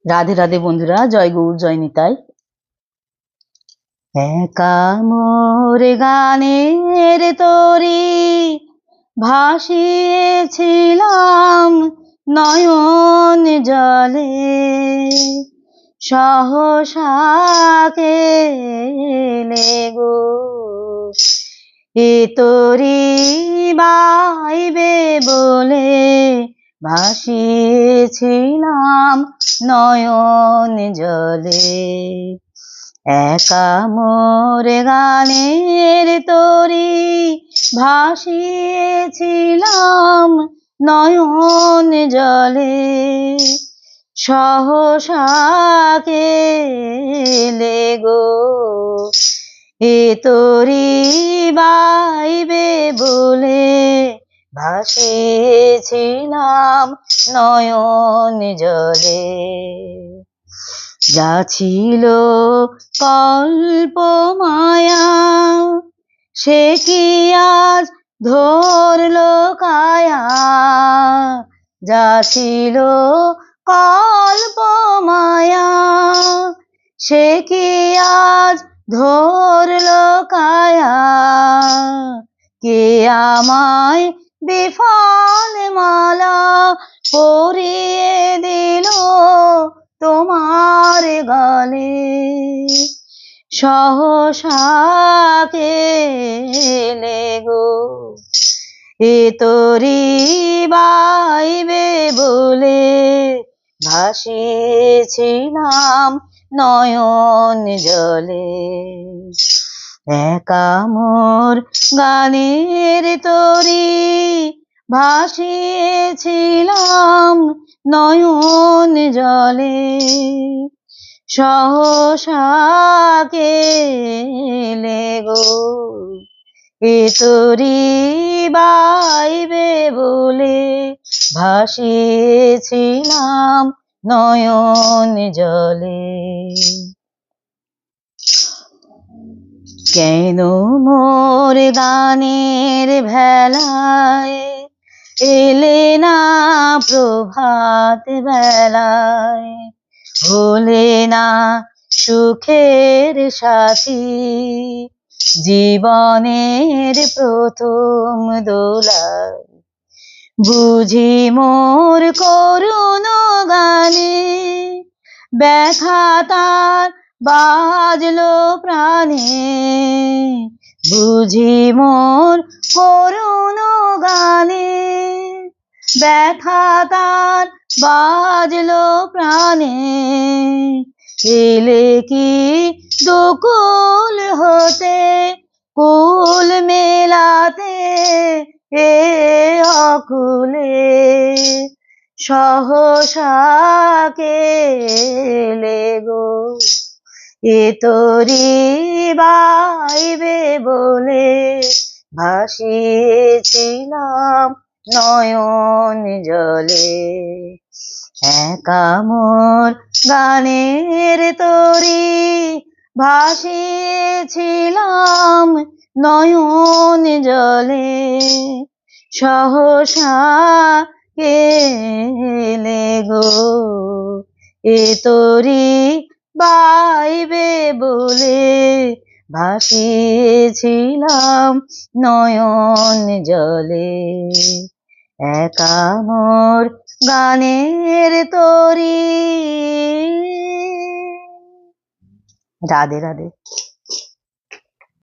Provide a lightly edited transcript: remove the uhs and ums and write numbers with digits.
রাধে রাধে বন্ধুরা, জয় গৌর জয় নিতাই। একা মোর গানের তরি ভাসিয়েছিলাম নয়ন জলে, সহসা কেলে গো এ তরি বাইবে বলে, ভাসিয়েছিলাম নয়ন জলে। একা মোর গানের তরি ভাসিয়েছিলাম নয়ন জলে, সহসা কেলে গো এ তরি বাইবে বলে, ভাসিয়েছিলাম নয়ন জলে। যা ছিল কল্প মায়া সে কি আজ ধরলো কায়া, যা ছিল কল্প মায়া সে কি আজ ধরলো কায়া, কে আমায় বিফল মালা পরিয়ে দিল তোমার গলে, সহসা কেলে গো এ তরি বাইবে বলে, ভাসিয়েছিলাম নয়ন জলে। একা মোর গানের তরি ভাসিয়েছিলাম নয়ন জলে, সহসা কেলে গো এ তরি বাইবে বলে, ভাসিয়েছিলাম নয়ন জলে। কেন মোর গানের ভেলায় এলে না প্রভাত বেলায়, হলে না সুখের সাথী জীবনের প্রথম দোলায়, বুঝি মোর করুণ গানে ব্যথা তার বাজলো প্রাণে, বুঝি মোর করুণ গানে ব্যথা তার বাজলো প্রাণে, এলে কি দুকুল হতে কুল মেলাতে এ অকুলে, সহসা কেলে গো এ তরি বাইবে বলে, ভাসিয়েছিলাম নয়ন জলে। একা মোর গানের তরি ভাসিয়েছিলাম নয়ন জলে, সহসা কেলে গো এ তরি বাইবে বলে, ভাসিয়েছিলাম নয়ন জলে। একা মোর গানের তরি। রাধে রাধে।